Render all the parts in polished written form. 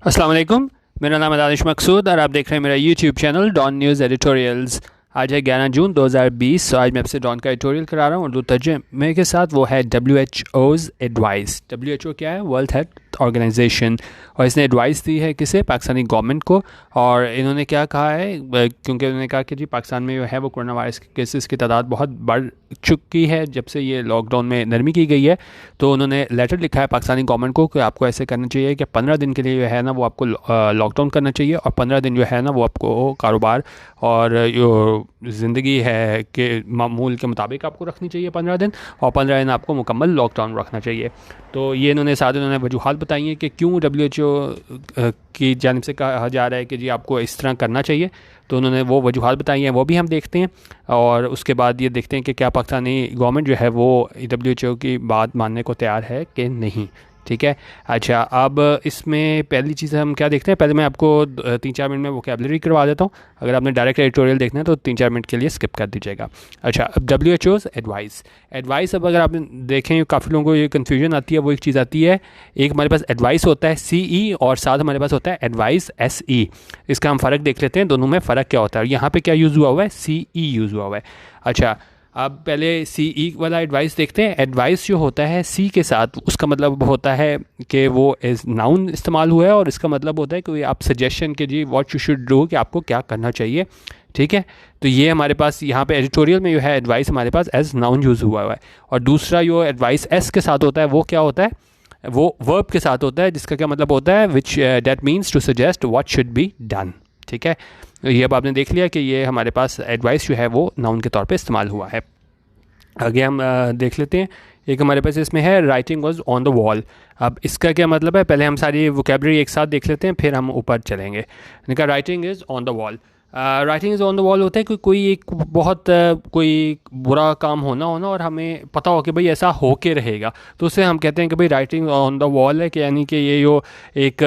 अस्सलाम वालेकुम। मेरा नाम है दानिश मकसूद और आप देख रहे हैं मेरा YouTube channel Dawn News editorials. आज है 11 जून 2020। तो आज मैं आपसे डॉन का एडिटोरियल करा रहा हूँ और दो तर्जुमे के साथ। वो है WHO एडवाइस। WHO क्या है? World Health Organization. और इसने एडवाइस दी है किसे? पाकिस्तानी गवर्नमेंट को। और इन्होंने क्या कहा है, क्योंकि उन्होंने कहा कि जी पाकिस्तान में जो है वो कोरोना वायरस के केसेस की तादाद बहुत बढ़ चुकी है जब से ये लॉकडाउन में नरमी की गई है। तो उन्होंने लेटर लिखा है पाकिस्तानी गवर्नमेंट को कि आपको ऐसे करना चाहिए कि 15 दिन के लिए जो है ना वो आपको लॉकडाउन करना चाहिए, और 15 दिन जो है ना वो आपको कारोबार और जो ज़िंदगी है कि मामूल के मुताबिक आपको रखनी चाहिए 15 दिन, और 15 दिन आपको मुकम्मल लॉकडाउन रखना चाहिए। तो ये इन्होंने साथ उन्होंने वजूहात बताई हैं कि क्यों WHO की जानिब से कहा जा रहा है कि जी आपको इस तरह करना चाहिए। तो उन्होंने वो वजूहात बताई हैं, वो भी हम देखते हैं। और उसके बाद ये देखते हैं कि क्या पाकिस्तानी गवर्नमेंट जो है वो WHO की बात मानने को तैयार है कि नहीं। ठीक है। अच्छा, अब इसमें पहली चीज़ हम क्या देखते हैं, पहले मैं आपको 3-4 मिनट में वोकैबुलरी करवा देता हूँ। अगर आपने डायरेक्ट एडिटोरियल देखना है तो 3-4 मिनट के लिए स्किप कर दीजिएगा। अच्छा, अब WHO's एडवाइस अब अगर आप देखें, काफ़ी लोगों को ये कन्फ्यूजन आती है। वो एक चीज़ आती है, एक हमारे पास एडवाइस होता है CE और साथ हमारे पास होता है एडवाइस SE। इसका हम फ़र्क देख लेते हैं, दोनों में फ़र्क क्या होता है। और यहाँ पे क्या यूज़ हुआ हुआ है? CE यूज़ हुआ हुआ है। अच्छा, अब पहले CE वाला एडवाइस देखते हैं। एडवाइस जो होता है C के साथ, उसका मतलब होता है कि वो एज नाउन इस्तेमाल हुआ है, और इसका मतलब होता है कि आप सजेशन के जी व्हाट यू शुड डू, कि आपको क्या करना चाहिए। ठीक है। तो ये हमारे पास यहाँ पे एडिटोरियल में जो है एडवाइस हमारे पास एज नाउन यूज़ हुआ है। और दूसरा जो एडवाइस S के साथ होता है वो क्या होता है? वो वर्ब के साथ होता है, जिसका क्या मतलब होता है? Which that means to suggest what should be done. ठीक है। ये अब आपने देख लिया कि ये हमारे पास एडवाइस जो है वो नाउन के तौर पे इस्तेमाल हुआ है। आगे हम देख लेते हैं। एक हमारे पास इसमें है writing was on the wall. अब इसका क्या मतलब है? पहले हम सारी वोकेबलरी एक साथ देख लेते हैं, फिर हम ऊपर चलेंगे। इनका writing is on the wall. Writing is on the wall होता है कि कोई एक बहुत कोई बुरा काम होना और हमें पता हो कि भाई ऐसा हो के रहेगा, तो उससे हम कहते हैं कि भाई राइटिंग ऑन द वॉल है, कि यानी कि ये जो एक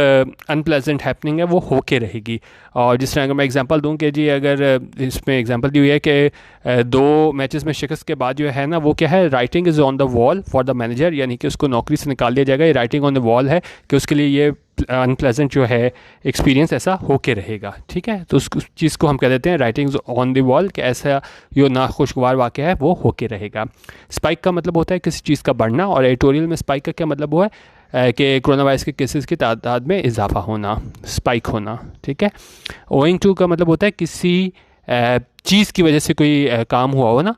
अनप्लेजेंट हैपनिंग है वो हो के रहेगी। और जिस तरह अगर मैं एग्जांपल दूं कि जी अगर इसमें एग्जांपल दी हुई है कि 2 मैचेस में शिकस्त के बाद जो है ना वो क्या है? Writing is on the wall for the manager, यानी कि उसको नौकरी से निकाल दिया जाएगा। ये राइटिंग ऑन द वॉल है कि उसके लिए ये अनप्लेजेंट जो है एक्सपीरियंस ऐसा होके रहेगा। ठीक है। तो उस चीज़ को हम कह देते हैं राइटिंग्स ऑन द वॉल, कि ऐसा जो नाखुशगवार वाक़या है वो होके रहेगा। स्पाइक का मतलब होता है किसी चीज़ का बढ़ना, और एडिटोरियल में स्पाइक का क्या मतलब हुआ है कि कोरोना वायरस के केसेस की तादाद में इजाफा होना, स्पाइक होना। ठीक है। ओइंग टू का मतलब होता है किसी चीज़ की वजह से कोई काम हुआ हो ना।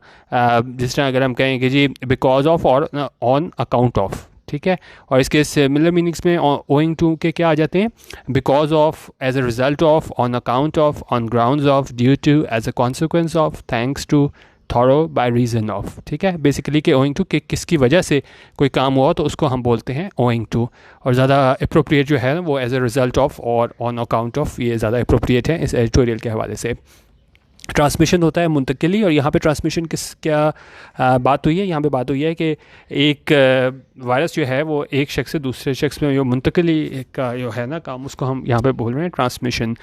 जिस तरह अगर हम कहें कि जी बिकॉज ऑफ और ऑन अकाउंट ऑफ। ठीक है। और इसके सिमिलर मीनिंग्स में ओइंग टू के क्या आ जाते हैं? Because of, as a result of, on account of, on grounds of, due to, as a consequence of, thanks to, through, by reason of. ठीक है। बेसिकली कि ओइंग टू कि किसकी वजह से कोई काम हुआ तो उसको हम बोलते हैं ओइंग टू। और ज़्यादा अप्रोप्रिएट जो है वो एज अ रिजल्ट ऑफ और ऑन अकाउंट ऑफ, ये ज़्यादा अप्रोप्रिएट है इस एडिटोरियल के हवाले से। ट्रांसमिशन होता है मुंतकिली, और यहाँ पे ट्रांसमिशन किस क्या बात हुई है? यहाँ पे बात हुई है कि एक वायरस जो है वो एक शख्स से दूसरे शख्स में जो मुंतकिली का जो है ना काम, उसको हम यहाँ पे बोल रहे हैं ट्रांसमिशन।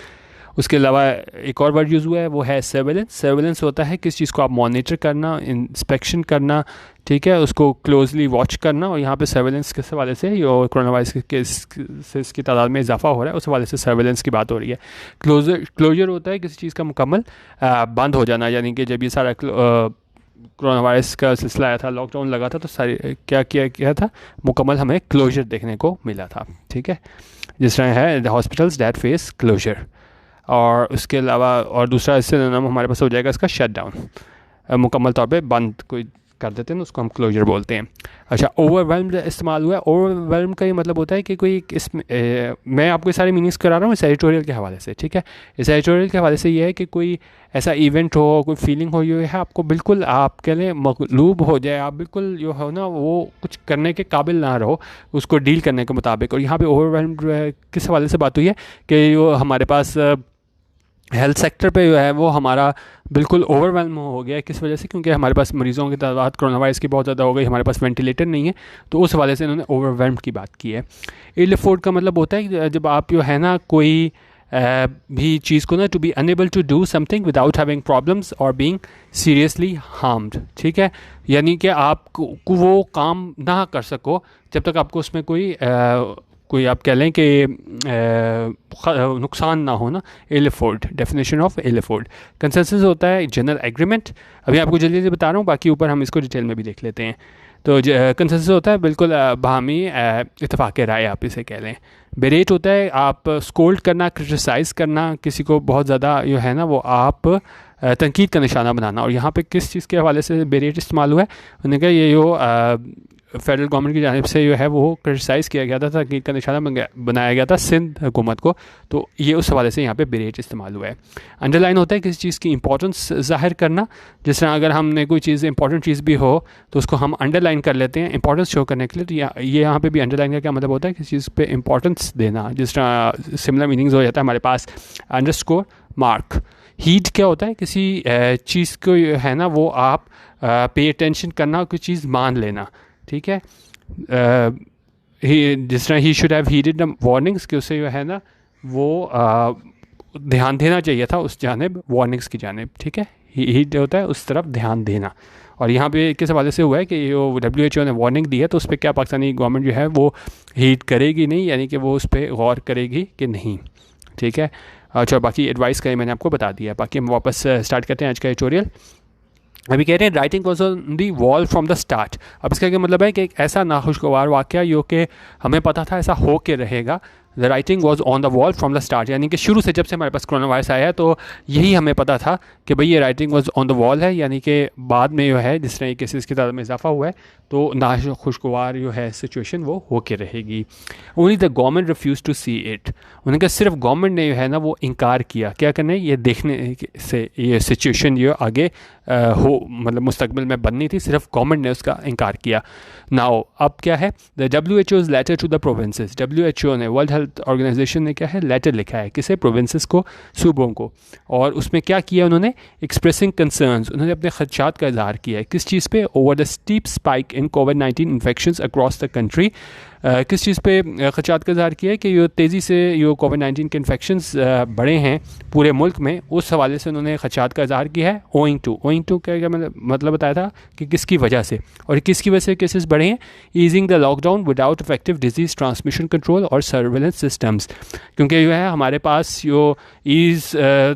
उसके अलावा एक और वर्ड यूज़ हुआ है, वो है सर्वेलेंस। सर्वेलेंस होता है किस चीज़ को आप मॉनिटर करना, इंस्पेक्शन करना। ठीक है। उसको क्लोजली वॉच करना। और यहाँ पे सर्वेलेंस किस हवाले से, जो कोरोना वायरस के इसकी तादाद में इजाफा हो रहा है उस हवाले से सर्वेलेंस की बात हो रही है। क्लोजर होता है किसी चीज़ का मुकम्मल बंद हो जाना, यानी कि जब ये सारा कोरोना वायरस का सिलसिला आया था, लॉकडाउन लगा था, तो सारी क्या किया गया था? मुकम्मल हमें क्लोजर देखने को मिला था। ठीक है। जिस तरह है the hospitals that face closure. और उसके अलावा और दूसरा इससे नाम हमारे पास हो जाएगा इसका शट डाउन, मुकम्मल तौर पे बंद कोई कर देते हैं ना, उसको हम क्लोजर बोलते हैं। अच्छा, ओवरवेल्म्ड इस्तेमाल हुआ है। ओवरवेल्म का ये मतलब होता है कि कोई इसमें मैं आपको सारे मीनिंग्स करा रहा हूँ इस एडिटोरियल के हवाले से। ठीक है। इस एडिटोरियल के हवाले से ये है कि कोई ऐसा इवेंट हो, कोई फीलिंग हो, ये है आपको बिल्कुल आपके लिए मगलूब हो जाए, आप बिल्कुल जो हो ना वो कुछ करने के काबिल ना रहो उसको डील करने के मुताबिक। और यहाँ पे ओवरवेल्म्ड किस हवाले से बात हुई है कि जो हमारे पास हेल्थ सेक्टर पे जो है वो हमारा बिल्कुल ओवरवेलम हो गया है। किस वजह से? क्योंकि हमारे पास मरीज़ों की तादाद कोरोना वायरस की बहुत ज़्यादा हो गई, हमारे पास वेंटिलेटर नहीं है, तो उस हवाले से इन्होंने ओवरवेलम्ड की बात की है। इल अफोर्ड का मतलब होता है कि जब आप जो है ना कोई भी चीज़ को ना, to be enable to do something without having problems और बीइंग सीरियसली हार्म्ड। ठीक है। यानी कि आप वो काम ना कर सको जब तक आपको उसमें कोई आप कह लें कि नुकसान ना हो ना, ill afford, definition of ill afford. Consensus होता है जनरल एग्रीमेंट, अभी आपको जल्दी जल्दी बता रहा हूँ, बाकी ऊपर हम इसको डिटेल में भी देख लेते हैं। तो कंसेंसस होता है बिल्कुल बाहमी इत्तेफाक राय, आप इसे कह लें। बेरेट होता है आप स्कोल्ड करना, क्रिटिसाइज़ करना, किसी को बहुत ज़्यादा जो है ना वो आप तनकीद का निशाना बनाना। और यहाँ पे किस चीज़ के हवाले से बेरेट इस्तेमाल हुआ है, उन्होंने कहा ये जो फेडरल गवर्नमेंट की जानिब से जो है वो क्रिटिसाइज़ किया गया था, तनकीद का निशाना बनाया गया था सिंध हुकूमत को, तो ये उस हवाले से यहाँ पे बेरेट इस्तेमाल हुआ है। अंडरलाइन होता है किसी चीज़ की इंपॉर्टेंस ज़ाहिर करना, जिस तरह अगर हमने कोई चीज़ इंपॉर्टेंट चीज़ भी हो तो उसको हम अंडरलाइन कर लेते हैं इंपॉर्टेंस शो करने के लिए। तो ये यहाँ पे भी अंडरलाइन का क्या मतलब होता है, किसी चीज़ पे इंपॉर्टेंस देना, जिस तरह सिमिलर मीनिंग्स हो जाता है हमारे पास अंडरस्कोर, मार्क। हीड क्या होता है, किसी चीज़ को है ना वो आप पे अटेंशन करना, कोई चीज़ मान लेना, ठीक है। जिस तरह he should have heeded the warnings, कि उसे जो है ना वो ध्यान देना चाहिए था उस जानिब, वार्निंग्स की जानिब, ठीक है। हीड होता है उस तरफ ध्यान देना। और यहाँ पे किस हवाले से हुआ है कि जो WHO ने वार्निंग दी है तो उस पर क्या पाकिस्तानी गवर्नमेंट जो है वो हीड करेगी नहीं, यानी कि वो उस पर गौर करेगी कि नहीं, ठीक है। अच्छा, बाकी एडवाइस का मैंने आपको बता दिया। बाकी हम वापस स्टार्ट करते हैं आज का एडिटोरियल। अभी कह रहे हैं writing was on the wall from the start. अब इसका क्या मतलब है कि एक ऐसा नाखुशगवार वाक़या जो कि हमें पता था ऐसा हो के रहेगा। The writing was on the wall from the start, यानी कि शुरू से जब से हमारे पास कोरोना वायरस आया है तो यही हमें पता था कि भाई ये writing was on the wall है, यानी कि बाद में जो है जिस तरह केसेस की तादाद में इजाफा हुआ है तो नाखुशगवार जो है सिचुएशन वो हो के रहेगी। Only the government refuse to see it, उन्होंने कहा सिर्फ गवर्नमेंट ने जो है ना वो इनकार किया, क्या करना है ये देखने से ये सिचुएशन जो आगे हो मतलब मुस्तकबिल में बननी थी, सिर्फ गवर्नमेंट ने उसका इनकार किया। नाउ अब क्या है, the WHO's letter to the provinces, WHO ने, वर्ल्ड हेल्थ ऑर्गेनाइजेशन ने क्या है लेटर लिखा है किसे, प्रोविंसेस को, सूबों को। और उसमें क्या किया उन्होंने, एक्सप्रेसिंग कंसर्न्स, उन्होंने अपने खदशात का इजहार किया है किस चीज़ पे, over the steep spike in COVID-19 infections across the country. किस चीज़ पे खदशात का इजहार किया है कि ये तेज़ी से ये COVID-19 के इन्फेक्शंस बढ़े हैं पूरे मुल्क में, उस हवाले से उन्होंने खदशात का इजहार किया है। ओइंग टू क्या मतलब बताया था कि किसकी वजह से, और किसकी वजह से केसेस बढ़े हैं, easing the lockdown without effective disease transmission control और सर्वेलेंस सिस्टम्स, क्योंकि जो है हमारे पास जो ईज़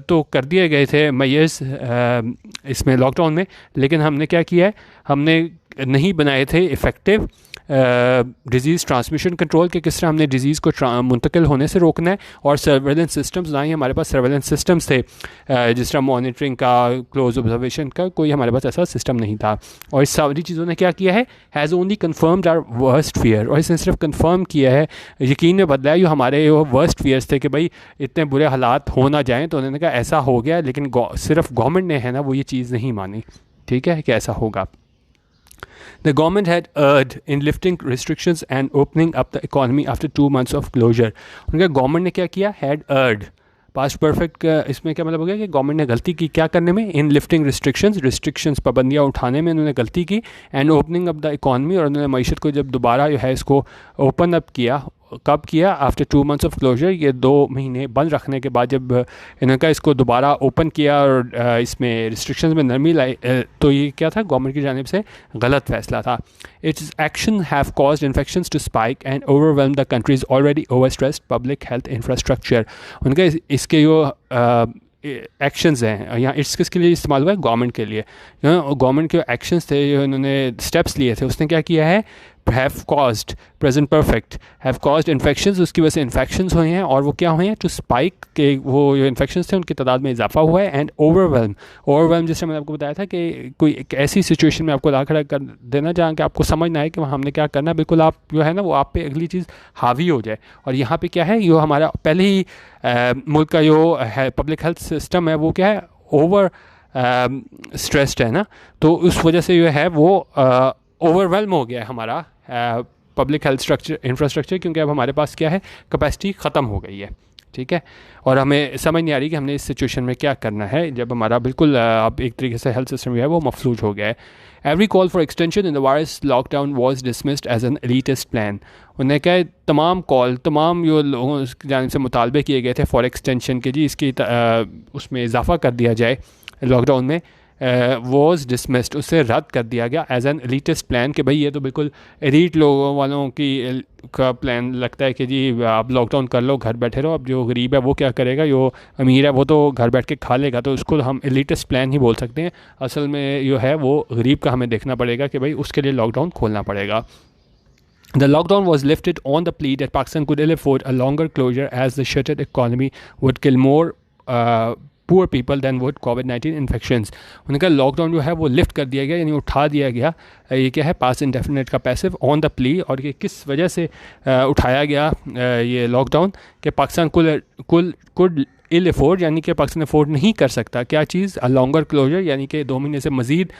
तो कर दिए गए थे मैयर्स इसमें लॉकडाउन में, लेकिन हमने क्या किया है, हमने नहीं बनाए थे इफ़ेक्टिव डिज़ीज़ ट्रांसमिशन कंट्रोल के, किस तरह हमने डिज़ीज़ को मुंतकिल होने से रोकना है, और सर्वेलेंस सिस्टम्स, ना ही हमारे पास सर्वेलेंस सिस्टम्स थे जिस तरह मॉनिटरिंग का, क्लोज ऑब्जर्वेशन का, कोई हमारे पास ऐसा सिस्टम नहीं था। और इस सारी चीज़ों ने क्या किया है, has only confirmed our worst fear, और इसने सिर्फ कन्फर्म किया है, यकीन में बदला है जो हमारे वर्स्ट फियर्स थे कि भाई इतने बुरे हालात हो ना जाएँ, तो उन्होंने कहा ऐसा हो गया, लेकिन सिर्फ गवर्नमेंट ने है ना वो ये चीज़ नहीं मानी, ठीक है, कि ऐसा होगा। The government had erred in lifting restrictions and opening up the economy after 2 months of closure. उनका गवर्नमेंट ने क्या किया, had erred, पास्ट परफेक्ट का इसमें क्या मतलब हो गया कि गवर्नमेंट ने गलती की क्या करने में, इन लिफ्टिंग रिस्ट्रिक्शंस पाबंदियाँ उठाने में उन्होंने गलती की, and opening up the economy, और उन्होंने मईशत को जब दोबारा जो है इसको ओपन अप किया, कब किया, आफ्टर 2 months ऑफ क्लोजर, ये 2 महीने बंद रखने के बाद जब इन्होंने इसको दोबारा ओपन किया और इसमें रिस्ट्रिक्शंस में नरमी लाई, तो ये क्या था, गवर्नमेंट की जानिब से गलत फैसला था। Its action have caused infections to spike and overwhelm the countries already over stressed public health infrastructure. उनका इसके जो एक्शंस हैं यहाँ, इट्स किसके लिए इस्तेमाल हुआ है, गवर्नमेंट के लिए। गवर्नमेंट के एक्शंस थे जो इन्होंने स्टेप्स लिए थे, उसने क्या किया है, have caused, present perfect, have caused infections, उसकी वजह से इन्फेक्शंस हुए हैं, और वो क्या हुए हैं, टू स्पाइक के वो जो इन्फेक्शंस थे उनकी तादाद में इजाफा हुआ है, एंड ओवरवेलम जैसे मैंने आपको बताया था कि कोई एक ऐसी सिचुएशन में आपको ला खड़ा कर देना जहाँ कि आपको समझ ना आए कि हमने क्या करना, बिल्कुल आप जो है ना वो आप पे अगली चीज़ हावी हो जाए। और यहाँ पे क्या है, ये हमारा पहले ही मुल्क का जो है पब्लिक हेल्थ सिस्टम है वो क्या है, ओवर स्ट्रेस्ड है ना, तो उस वजह से जो है वो ओवरवेलम हो गया है हमारा पब्लिक हेल्थ इंफ्रास्ट्रक्चर, क्योंकि अब हमारे पास क्या है, कैपेसिटी ख़त्म हो गई है, ठीक है। और हमें समझ नहीं आ रही कि हमने इस सिचुएशन में क्या करना है, जब हमारा बिल्कुल अब एक तरीके से हेल्थ सिस्टम जो है वो मफलूज हो गया है। Every call for extension in the virus lockdown was dismissed as an elitist plan. उन्हें क्या, तमाम जो लोगों की जानिब से मुतालबे किए गए थे फॉर एक्सटेंशन के, जी इसकी उसमें इजाफा कर दिया जाए लॉकडाउन में, वॉज डिसमिस्ड, उससे रद्द कर दिया गया एज एन एलिटिस्ट प्लान कि भाई ये तो बिल्कुल एलीट लोगों वालों की का प्लान लगता है कि जी आप लॉकडाउन कर लो, घर बैठे रहो, अब जो गरीब है वो क्या करेगा, जो अमीर है वो तो घर बैठ के खा लेगा, तो उसको हम एलिटिस्ट प्लान ही बोल सकते हैं। असल में जो है वो गरीब का हमें देखना पड़ेगा कि भाई उसके लिए लॉकडाउन खोलना पड़ेगा। The lockdown was lifted on the plea that Pakistan could ill afford a longer closure as the shuttered economy would kill more poor people than would COVID-19 infections। उनका लॉकडाउन जो है वो लिफ्ट कर दिया गया, यानी उठा दिया गया। ये क्या है, पास इंडेफिनेट का पैसिव ऑन द प्ली। और ये किस वजह से उठाया गया ये लॉकडाउन, कि पाकिस्तान कुड इल अफोर्ड, यानी कि पाकिस्तान अफोर्ड नहीं कर सकता क्या चीज़, अ लॉन्गर क्लोजर, यानी कि 2 महीने से मज़ीद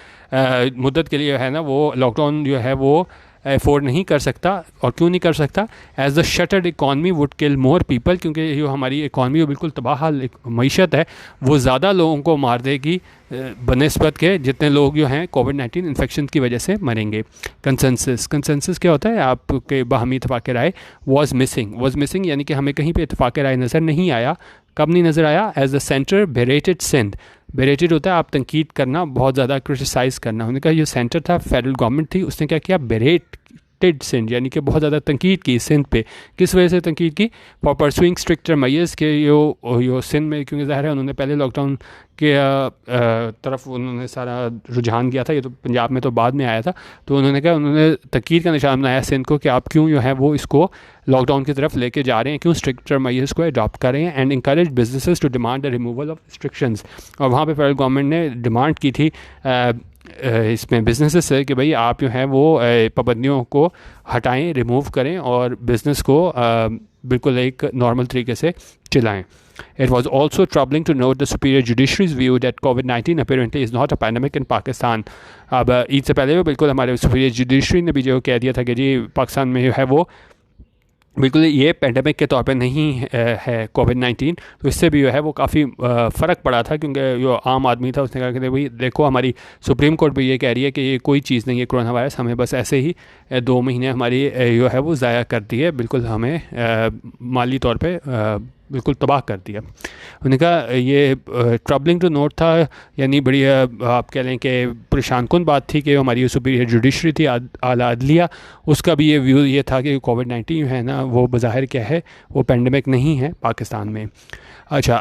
मुद्दत के लिए है ना वो लॉकडाउन जो है वो अफोर्ड नहीं कर सकता। और क्यों नहीं कर सकता, as the shuttered economy would kill more people, क्योंकि जो हमारी इकॉनमी बिल्कुल तबाह मीशत है वो ज़्यादा लोगों को मार देगी बनस्बत के जितने लोग जो हैं कोविड-19 इन्फेक्शन की वजह से मरेंगे। कंसेंसस क्या होता है, आपके बाहमी इत्तेफाक राय वाज मिसिंग, यानी कि हमें कहीं पे इत्तेफाक राय नज़र नहीं आया। कब नहीं नज़र आया, एज द सेंटर बेरेटेड सिंध। बेरेटेड होता है आप तनकीद करना, बहुत ज़्यादा क्रिटिसाइज़ करना। उन्होंने कहा ये सेंटर था, फेडरल गवर्नमेंट थी, उसने क्या किया, बेरेटेड सिंध, यानी कि बहुत ज़्यादा तनकीद की सिंध पे। किस वजह से तनकीद की, फॉर परसुइंग स्ट्रिक्टर मेजर्स के यो सिंध में, क्योंकि ज़ाहिर है उन्होंने पहले लॉकडाउन के तरफ उन्होंने सारा रुझान किया था, ये तो पंजाब में तो बाद में आया था। तो उन्होंने कहा, उन्होंने तनकीद का निशान बनाया सिंध को कि आप क्यों जो है वो इसको लॉकडाउन की तरफ लेके जा रहे हैं, क्यों स्ट्रिक्टर मेजर्स को अडॉप्ट कर रहे हैं, and encourage businesses to demand the removal of restrictions. और वहाँ पे फेडरल गवर्नमेंट ने डिमांड की थी इसमें बिजनेसेस से कि भाई आप जो हैं वो पाबंदियों को हटाएं, रिमूव करें और बिज़नेस को बिल्कुल एक नॉर्मल तरीके से चलाएं। It was also troubling to note the superior judiciary's view that COVID-19 apparently is not a pandemic in Pakistan। अब ईद से पहले बिल्कुल हमारे सुपीरियर जुडिशरी ने भी जो कह दिया था कि जी पाकिस्तान में जो है वो बिल्कुल ये पेंडेमिक के तौर पे नहीं है कोविड-19। तो इससे भी जो है वो काफ़ी फ़र्क पड़ा था, क्योंकि जो आम आदमी था उसने कहा कि भाई देखो हमारी सुप्रीम कोर्ट भी ये कह रही है कि ये कोई चीज़ नहीं है कोरोना वायरस, हमें बस ऐसे ही 2 महीने हमारी जो है वो ज़ाया कर दी है, बिल्कुल हमें माली तौर पे बिल्कुल तबाह कर दिया। उन्होंने कहा ये ट्रबलिंग टू नोट था, यानी बड़ी आप कह लें कि परेशान कुन बात थी कि हमारी सुपीरियर जुडिशरी थी, आला अदलिया, उसका भी ये व्यू ये था कि कोविड-19 है ना वो बज़ाहिर क्या है, वो पेंडेमिक नहीं है पाकिस्तान में। अच्छा,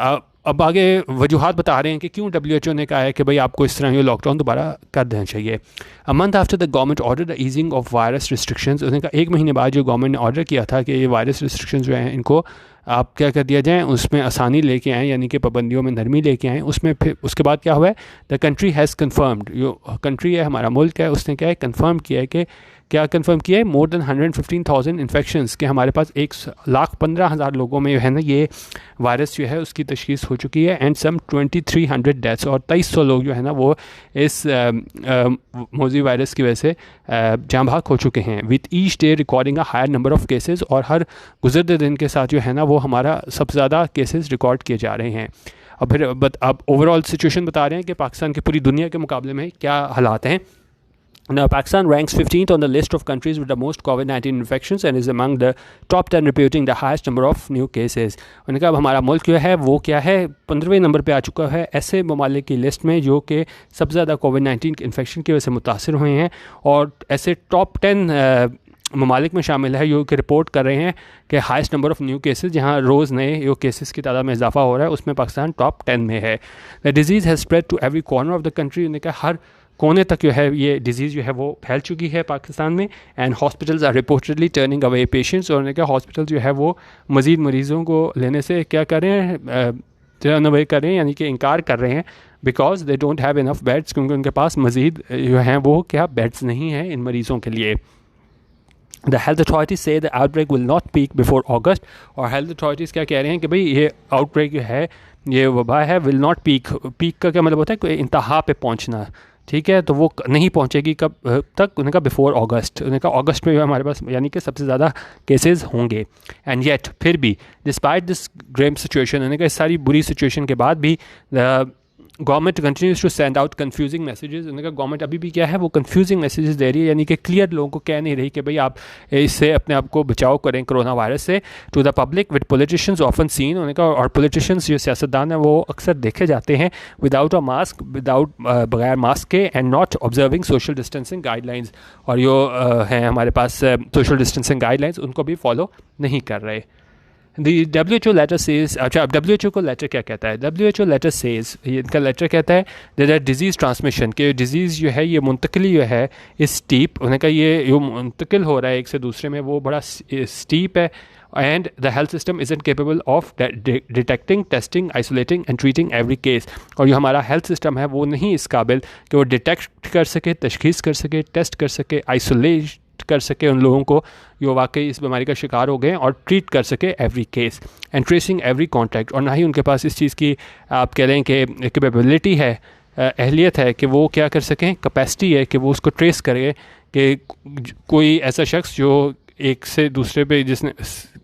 अब आगे वजूहात बता रहे हैं कि क्यों WHO ने कहा है कि भाई आपको इस तरह ये लॉकडाउन दोबारा कर देना चाहिए। A month after the government order the easing of virus restrictions, उसने कहा 1 महीने बाद जो गवर्नमेंट ने ऑर्डर किया था कि ये वायरस रिस्ट्रिक्शंस जो हैं इनको आप क्या कर दिया जाए, उसमें आसानी लेके आएँ, यानी कि पाबंदियों में नरमी लेके आएँ। उसमें फिर उसके बाद क्या हुआ है, द कंट्री हैज़ कन्फर्म्ड, जो कंट्री है हमारा मुल्क है उसने क्या है कन्फर्म किया है कि क्या कन्फर्म किया है, मोर देन 115,000 इन्फेक्शंस, के हमारे पास 1,15,000 लोगों में जो है ना ये वायरस जो है उसकी तशखीस हो चुकी है, एंड सम 2,300 डेथ्स, और 2,300 लोग जो है ना वो इस मौजूद वायरस की वजह से जाँ भाग हो चुके हैं। With each day recording a higher number of cases, और हर गुजरते दिन के साथ जो है ना वो हमारा सबसे ज़्यादा केसेस रिकॉर्ड किए जा रहे हैं। अब फिर अब ओवरऑल सिचुएशन बता रहे हैं कि पाकिस्तान की पूरी दुनिया के मुकाबले में क्या हालात हैं। Now, Pakistan ranks 15th on the list of countries with the most COVID-19 infections and is among the top 10 reporting the highest number of new cases। उन्होंने कहा अब हमारा मुल्क जो है वो क्या है 15वें नंबर पे आ चुका है ऐसे ममालिक की लिस्ट में जो कि सबसे ज़्यादा कोविड-19 इन्फेक्शन की वजह से मुतासर हुए हैं, और ऐसे टॉप 10 ममालिक में शामिल है जो कि रिपोर्ट कर रहे हैं कि highest number of new cases, जहाँ रोज़ नए जो केसेस की तादाद में इजाफा हो रहा है उसमें पाकिस्तान टॉप 10 में है। The disease has spread to every corner of the country, उन्होंने कहा हर कोने तक जो है ये डिजीज़ जो है वो फैल चुकी है पाकिस्तान में, and hospitals are reportedly turning away patients, और उन्होंने कहा हॉस्पिटल जो है वो मज़ीद मरीज़ों को लेने से क्या कर रहे हैं, टर्न अवे कर रहे हैं, यानी कि इनकार कर रहे हैं, because they don't have enough beds, क्योंकि उनके पास मज़ीद जो हैं वो क्या बेड्स नहीं हैं इन मरीज़ों के लिए। The health authorities say the outbreak will not peak before August, और हेल्थ अथॉरिटीज़ क्या कह रहे हैं कि भाई ये आउटब्रेक जो है ये वबा है विल नॉट पीक, पीक का क्या मतलब होता है कोई इंतहा पे पहुंचना, ठीक है, तो वो नहीं पहुंचेगी कब तक, उन्होंने कहा बिफोर अगस्त, उन्होंने कहा अगस्त में जो हमारे पास यानी कि सबसे ज़्यादा केसेस होंगे। एंड येट फिर भी डिस्पाइट दिस ग्रेम सिचुएशन, उन्होंने कहा इस सारी बुरी सिचुएशन के बाद भी government continues to send out confusing messages. उन्होंने कहा गवर्नमेंट अभी भी क्या है वो कन्फ्यूजिंग मैसेजेस दे रही है, यानी कि क्लियर लोगों को कह नहीं रही कि भाई आप इससे अपने आप को बचाव करें कोरोना वायरस से। To the public with politicians often seen, उन्होंने कहा, और पॉलिटिशियंस जो सियासतदान हैं वो अक्सर देखे जाते हैं विदाउट अ मास्क, बगैर मास्क के, and not observing social distancing guidelines, और जो हैं हमारे पास सोशल डिस्टेंसिंग गाइडलाइंस उनको भी फॉलो नहीं कर रहे। The WHO letter says, अच्छा अब WHO को लेटर क्या कहता है? WHO letter says, इनका लेटर कहता है that डिजीज़ ट्रांसमिशन, कि डिजीज़ जो है ये मुंतकिली जो है इस स्टीप, उन्होंने कहा ये जो मुंतकिल हो रहा है एक से दूसरे में वो बड़ा स्टीप है, and the health system isn't capable of detecting, testing, isolating and treating every case। और जो हमारा हेल्थ सिस्टम है वो नहीं इस काबिल कि वो डिटेक्ट कर सके, तशखीस कर सके, टेस्ट कर सके, आइसोलेट कर सके उन लोगों को जो वाकई इस बीमारी का शिकार हो गए, और ट्रीट कर सके every case, and tracing every contact. और ना ही उनके पास इस चीज़ की आप कह रहे हैं कि कैपेबिलिटी है, अहलियत है कि वो क्या कर सकें, कैपेसिटी है कि वो उसको ट्रेस करें कि कोई ऐसा शख्स जो एक से दूसरे पे जिसने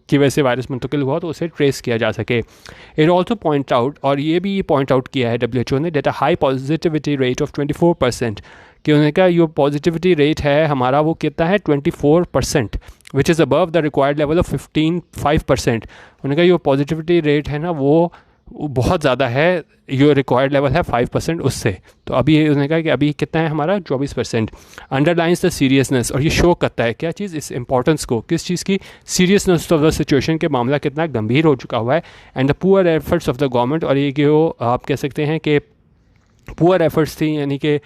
की वजह से वायरस मुंतकिल हुआ तो उसे ट्रेस किया जा सके। इट ऑल्सो पॉइंट आउट, और ये भी पॉइंट आउट किया है WHO ने, that a high positivity rate of 24%, कि उन्होंने कहा जो पॉजिटिविटी रेट है हमारा वो कितना है 24%, which is above the required level of 5%। उन्होंने कहा जो पॉजिटिविटी रेट है ना वो बहुत ज़्यादा है, जो रिक्वायर्ड लेवल है 5% उससे। तो अभी उन्होंने कहा कि अभी कितना है हमारा 24%। अंडरलाइंस द सीरियसनेस, और ये शो करता है क्या चीज़, इस इंपॉर्टेंस को, किस चीज़ की, सीरियसनेस ऑफ द सिचुएशन के मामला कितना गंभीर हो चुका हुआ है, and the poor efforts of the government. और ये कि वो आप कह सकते हैं कि पुअर एफर्ट्स थी, यानी कि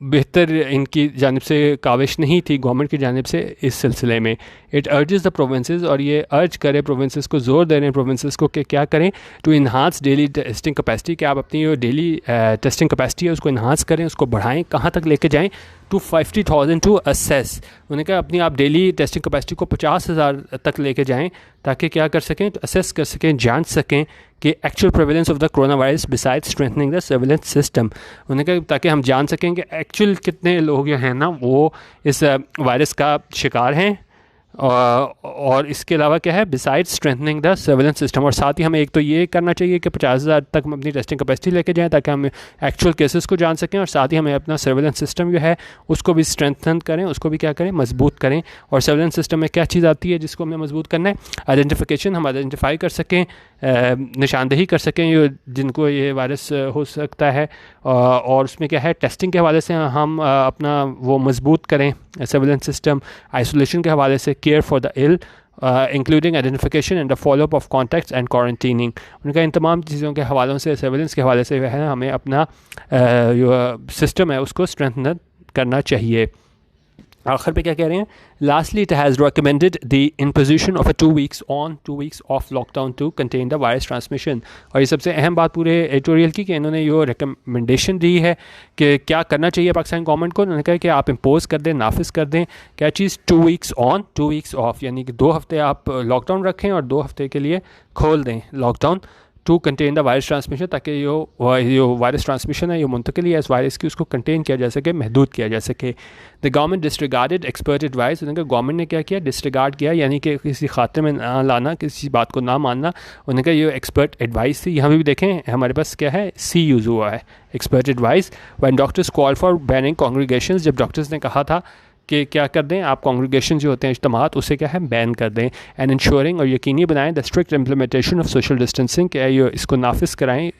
बेहतर इनकी जानिब से काविश नहीं थी गवर्नमेंट की जानिब से इस सिलसिले में। इट अर्जेस द प्रोविंसेस, और ये अर्ज करे प्रोविंसेस को, ज़ोर दे रहे हैं प्रोविंसेस को कि क्या करें, to enhance daily testing capacity, कि आप अपनी जो डेली टेस्टिंग कैपेसिटी है उसको इन्हांस करें, उसको बढ़ाएं, कहाँ तक लेके जाएं, टू 50,000 टू असेस। उन्होंने कहा अपनी आप डेली टेस्टिंग कैपेसिटी को 50,000 तक लेके जाएं, ताकि क्या कर सकें, तो असेस कर सकें, जान सकें कि actual prevalence of the corona virus beside strengthening the surveillance system. उन्होंने कहा ताकि हम जान सकें कि एक्चुअल कितने लोग जो हैं ना वो इस वायरस का शिकार हैं, और इसके अलावा क्या है, beside strengthening the surveillance system. और साथ ही हमें एक तो ये करना चाहिए कि 50,000 तक हम अपनी टेस्टिंग कैपेसिटी लेके जाएं ताकि हम एक्चुअल केसेस को जान सकें, और साथ ही हमें अपना सर्विलेंस सिस्टम जो है उसको भी स्ट्रेंथन करें, उसको भी क्या करें, मजबूत करें। और सर्विलेंस सिस्टम में क्या चीज़ आती है जिसको हमें मजबूत करना है, आइडेंटिफिकेशन, हम आइडेंटिफाई कर सकें, निशानदेही कर सकें जिनको ये वायरस हो सकता है, और उसमें क्या है, टेस्टिंग के हवाले से हम अपना वो मजबूत करें सर्विलेंस सिस्टम, आइसोलेशन के हवाले से, care for the ill, including identification and the follow up of contacts and quarantining. उनका इन तमाम चीज़ों के हवालों से, सर्विलेंस के हवाले से है हमें अपना जो सिस्टम है उसको स्ट्रेंथन करना चाहिए। आखिर पे क्या कह रहे हैं, lastly it has recommended the imposition of a 2 weeks on 2 weeks of lockdown to contain the virus transmission. और ये सबसे अहम बात पूरे एडिटोरियल की कि इन्होंने ये रिकमेंडेशन दी है कि क्या करना चाहिए पाकिस्तान गवर्नमेंट को। उन्होंने कहा कि आप इम्पोज कर दें, नाफिज कर दें क्या चीज़, 2 weeks ऑन 2 weeks ऑफ, यानी कि 2 हफ्ते आप लॉकडाउन रखें और 2 हफ्ते के लिए खोल दें lockdown, to contain the virus transmission, ताकि जो वायरस ट्रांसमिशन है, ये मुंतकिली है इस वायरस की, उसको कंटेन किया जा सके, महदूद किया जा सके। The government disregarded expert advice, उन्होंने कहा गवर्नमेंट ने क्या किया, डिसरिगार्ड किया, यानी कि किसी खातिर में ना लाना, किसी बात को ना मानना। उन्होंने कहा ये एक्सपर्ट एडवाइस थी। यहाँ भी देखें हमारे पास क्या है, सी यूज़ हुआ है, expert advice. When doctors call for banning congregations, जब डॉक्टर्स ने कहा था कि क्या कर दें आप, कॉन्ग्रीगेशन जो होते हैं, इज्तिमात, उसे क्या है, बैन कर दें। एंड इंश्योरिंग, और यकीनी बनाएं, the strict implementation of social distancing, क्या ये इसको नाफिज कराएं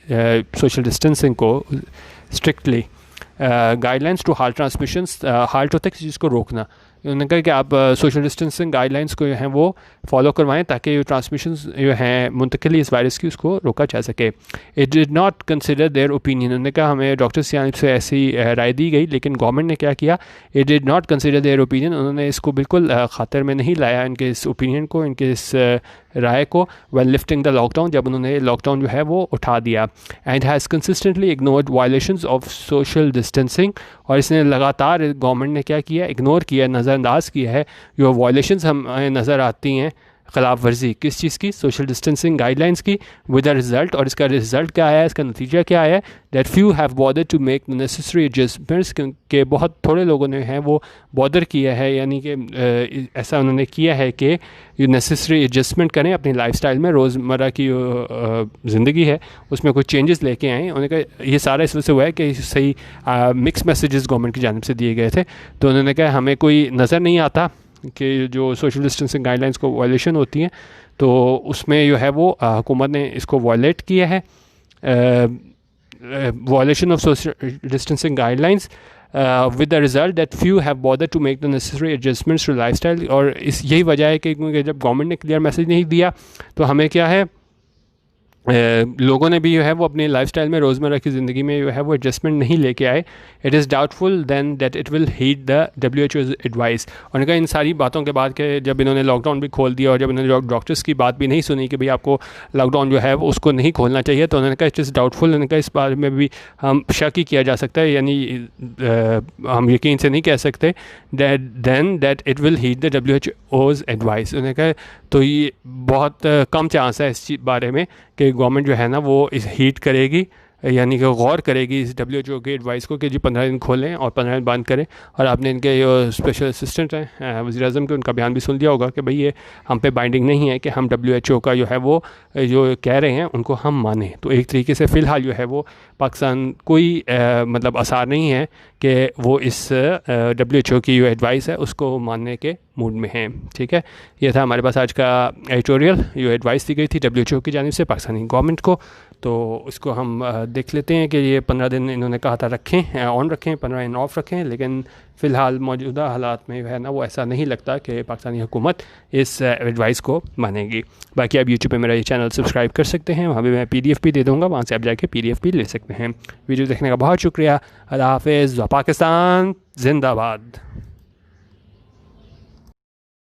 सोशल डिस्टेंसिंग को strictly. Guidelines to halt transmissions, halt होता है किसी चीज़ को रोकना, उन्होंने कहा कि आप सोशल डिस्टेंसिंग गाइडलाइंस को जो हैं वो फॉलो करवाएं ताकि जो ट्रांसमिशन जो हैं मुंतकिली इस वायरस की उसको रोका जा सके। It did not consider their opinion, उन्होंने कहा हमें डॉक्टर्स की जानिब से ऐसी राय दी गई, लेकिन गवर्नमेंट ने क्या किया, it did not consider their opinion, उन्होंने इसको बिल्कुल खातिर में नहीं लाया, इनके इस ओपिनियन को, इनके इस राय को, व्हेन लिफ्टिंग द लॉकडाउन, जब उन्होंने लॉकडाउन जो है वो उठा दिया। And has consistently ignored violations of social distancing, और इसने लगातार गवर्नमेंट ने क्या किया, इग्नोर किया, नज़रअंदाज किया है जो वायलेशंस हमें नज़र आती हैं ख़िलाफ़ वर्जी किस चीज़ की, सोशल डिस्टेंसिंग गाइडलाइंस की, विद अ रिज़ल्ट, और इसका रिज़ल्ट क्या आया, इसका नतीजा क्या आया, that few have bothered to make the necessary adjustments, क्योंकि बहुत थोड़े लोगों ने हैं वो बॉदर किया है, यानी कि ऐसा उन्होंने किया है कि ये नेसेसरी एडजस्टमेंट करें अपनी लाइफस्टाइल में, रोज़मर्रा की ज़िंदगी है उसमें कुछ चेंजेस लेके आएँ। उन्होंने कहा ये सारा इस वजह से हुआ है कि सही मिक्स मैसेजेस गवर्नमेंट की जानिब से दिए गए थे, तो उन्होंने कहा हमें कोई नज़र नहीं आता कि जो सोशल डिस्टेंसिंग गाइडलाइंस को वायलेशन होती हैं, तो उसमें जो है वो हुकूमत ने इसको वायलेट किया है, violation of social distancing guidelines with the result that few have bother to make the necessary adjustments to lifestyle. और इस यही वजह है कि क्योंकि जब गवर्नमेंट ने क्लियर मैसेज नहीं दिया तो हमें क्या है, लोगों ने भी जो है वो अपनी लाइफस्टाइल में रोज़मर्रा की ज़िंदगी में जो है वो एडजस्टमेंट नहीं लेके आए। It is doubtful than that it will heed the WHO advice. और इनका इन सारी बातों के बाद कि जब इन्होंने लॉकडाउन भी खोल दिया और जब इन्होंने डॉक्टर्स की बात भी नहीं सुनी कि भाई आपको लॉकडाउन जो है वो उसको नहीं खोलना चाहिए, तो उन्होंने कहा इट इज़ डाउटफुल। उन्होंने इस बारे में भी हम शक ही किया जा सकता है, यानी हम यकीन से नहीं कह सकते than that it will heed the WHO's advice. उन्होंने कहा तो ये बहुत कम चांस है इस बारे में कि गवर्नमेंट जो है ना वो इस हीट करेगी, यानी कि गौर करेगी इस WHO के एडवाइस को कि जी 15 दिन खोलें और 15 दिन बंद करें। और आपने इनके जो स्पेशल असिस्टेंट हैं वज़ीर-ए-आज़म के, उनका बयान भी सुन लिया होगा कि भाई ये हम पे बाइंडिंग नहीं है कि हम WHO का जो है वो जो कह रहे हैं उनको हम मानें। तो एक तरीके से फ़िलहाल जो है वो पाकिस्तान कोई मतलब आसार नहीं है कि वो इस WHO की जो एडवाइस है उसको मानने के मूड में हैं। ठीक है, ये था हमारे पास आज का एडिटोरियल, जो एडवाइस दी गई थी WHO की जानिब से पाकिस्तानी गवर्नमेंट को। तो इसको हम देख लेते हैं कि ये 15 दिन इन्होंने कहा था रखें, ऑन रखें, 15 दिन ऑफ रखें, लेकिन फ़िलहाल मौजूदा हालात में जो है ना वो ऐसा नहीं लगता कि पाकिस्तानी हुकूमत इस एडवाइस को मानेगी। बाकी आप यूट्यूब पे मेरा ये चैनल सब्सक्राइब कर सकते हैं, वहाँ भी मैं PDF भी दे दूँगा, वहाँ से आप जाके PDF भी ले सकते हैं। वीडियो देखने का बहुत शुक्रिया। अल्लाह हाफ़िज़। पाकिस्तान जिंदाबाद।